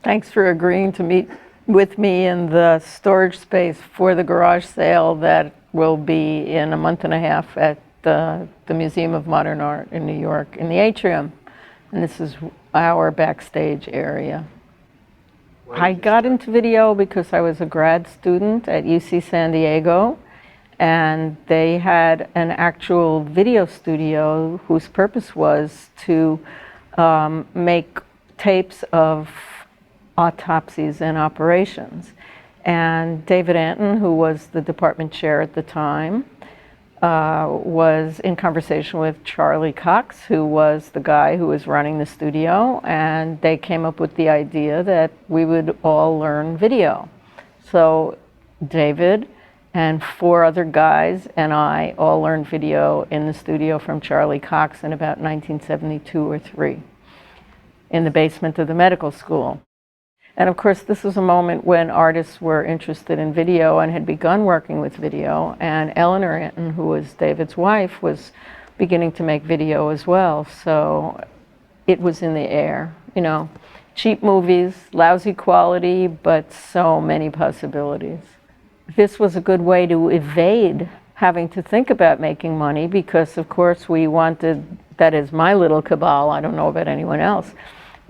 Thanks for agreeing to meet with me in the storage space for the garage sale that will be in a month and a half at the Museum of Modern Art in New York in the atrium. And this is our backstage area. I got into video because I was a grad student at UC San Diego, and they had an actual video studio whose purpose was to make tapes of autopsies and operations. And David Anton, who was the department chair at the time, was in conversation with Charlie Cox, who was the guy who was running the studio, and they came up with the idea that we would all learn video. So David and 4 other guys and I all learned video in the studio from Charlie Cox in about 1972 or 3 in the basement of the medical school. And of course, this was a moment when artists were interested in video and had begun working with video. And Eleanor Anton, who was David's wife, was beginning to make video as well. So it was in the air, you know, cheap movies, lousy quality, but so many possibilities. This was a good way to evade having to think about making money because, of course, we wanted, that is my little cabal, I don't know about anyone else,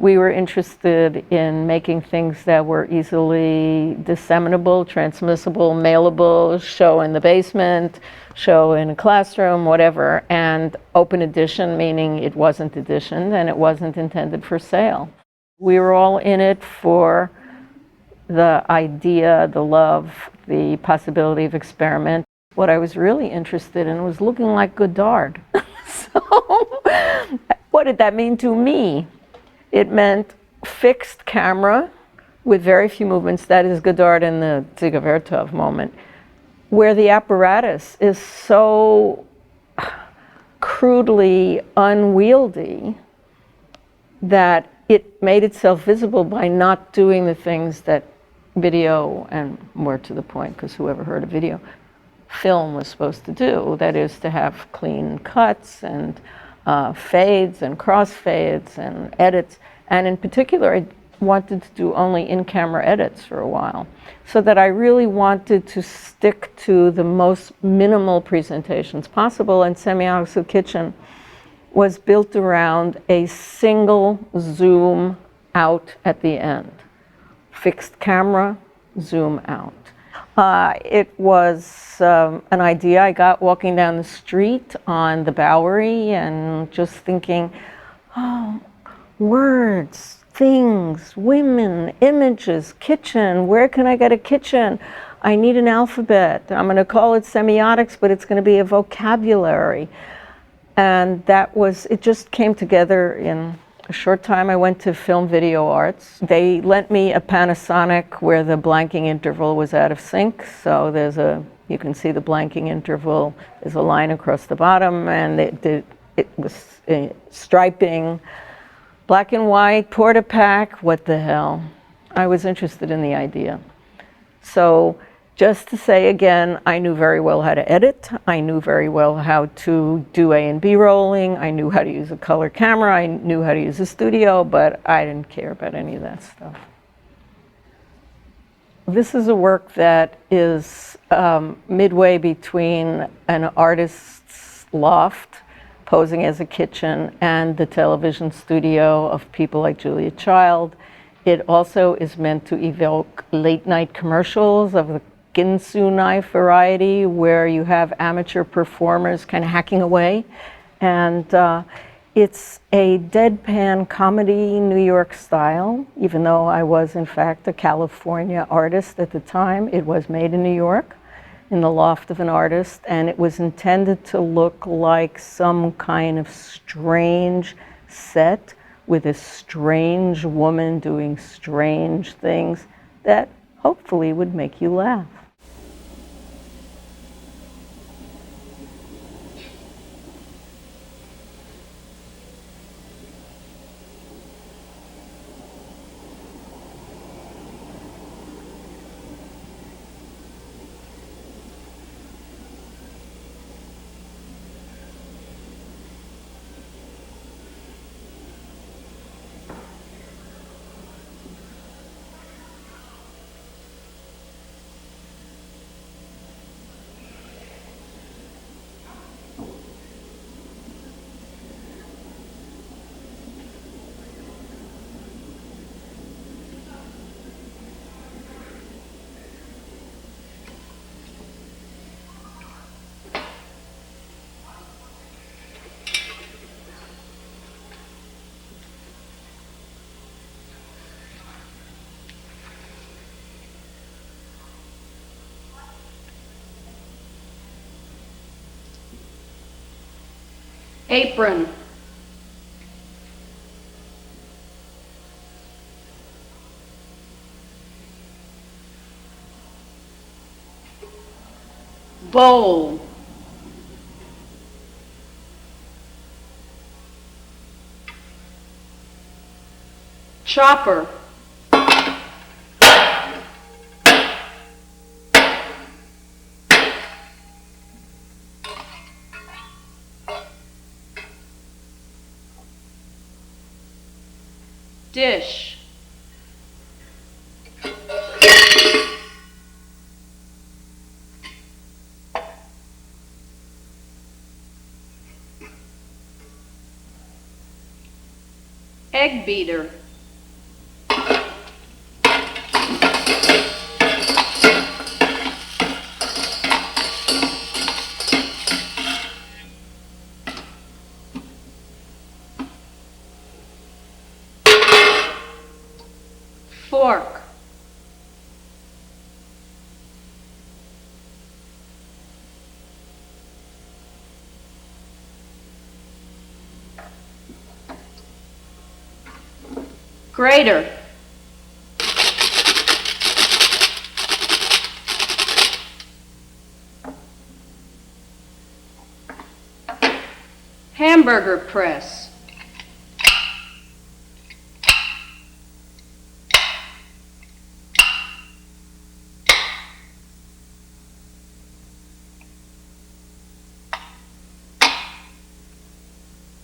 we were interested in making things that were easily disseminable, transmissible, mailable, show in the basement, show in a classroom, whatever, and open edition, meaning it wasn't editioned and it wasn't intended for sale. We were all in it for the idea, the love, the possibility of experiment. What I was really interested in was looking like Godard. So what did that mean to me? It meant fixed camera with very few movements. That is Godard in the Dziga Vertov moment, where the apparatus is so crudely unwieldy that it made itself visible by not doing the things that video, and more to the point, because whoever heard of video, film was supposed to do. That is to have clean cuts and fades and crossfades and edits. And in particular, I wanted to do only in-camera edits for a while, so that I really wanted to stick to the most minimal presentations possible. And Semiotics of Kitchen was built around a single zoom out at the end. Fixed camera, zoom out. It was an idea I got walking down the street on the Bowery and just thinking, oh, words, things, women, images, kitchen, where can I get a kitchen? I need an alphabet. I'm going to call it semiotics, but it's going to be a vocabulary. And that was, it just came together in a short time. I went to Film Video Arts. They lent me a Panasonic where the blanking interval was out of sync. So there's you can see the blanking interval. There's a line across the bottom, and it was striping, black and white, Porta-Pack, what the hell. I was interested in the idea. So just to say again, I knew very well how to edit. I knew very well how to do A and B rolling. I knew how to use a color camera. I knew how to use a studio, but I didn't care about any of that stuff. This is a work that is midway between an artist's loft, posing as a kitchen, and the television studio of people like Julia Child. It also is meant to evoke late night commercials of the Ginsu knife variety, where you have amateur performers kind of hacking away. And it's a deadpan comedy, New York style. Even though I was, in fact, a California artist at the time, it was made in New York, in the loft of an artist, and it was intended to look like some kind of strange set with a strange woman doing strange things that hopefully would make you laugh. apron, bowl, chopper, dish, egg beater, fork, grater, hamburger press,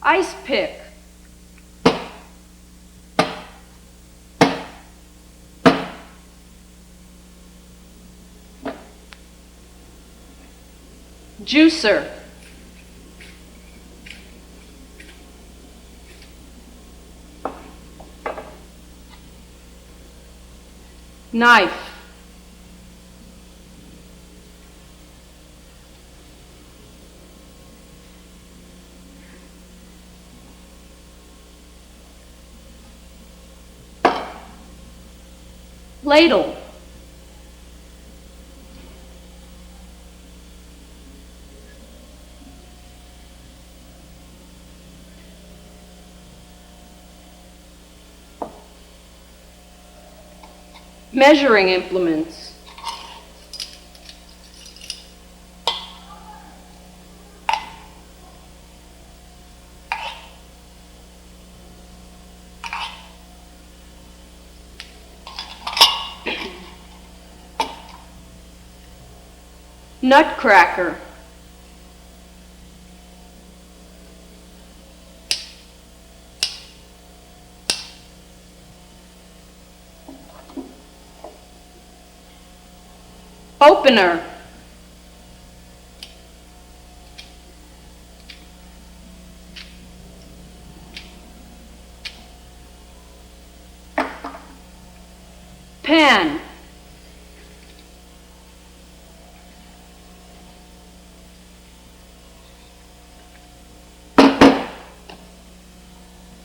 ice pick, juicer, knife, ladle, measuring implements, nutcracker, opener, pan,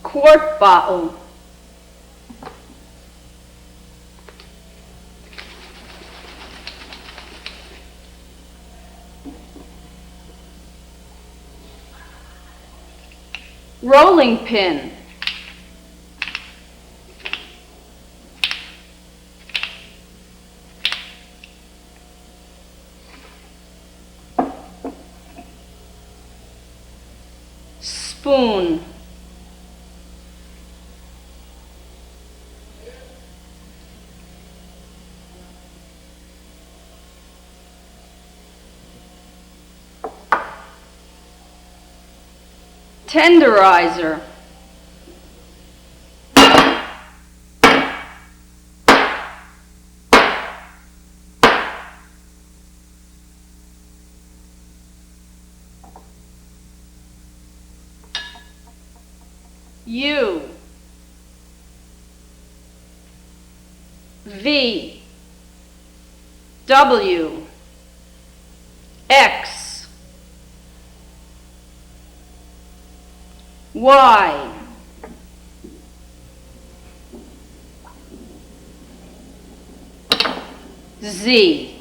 quart bottle, rolling pin, spoon, tenderizer, U, V, W, X, Y, Z.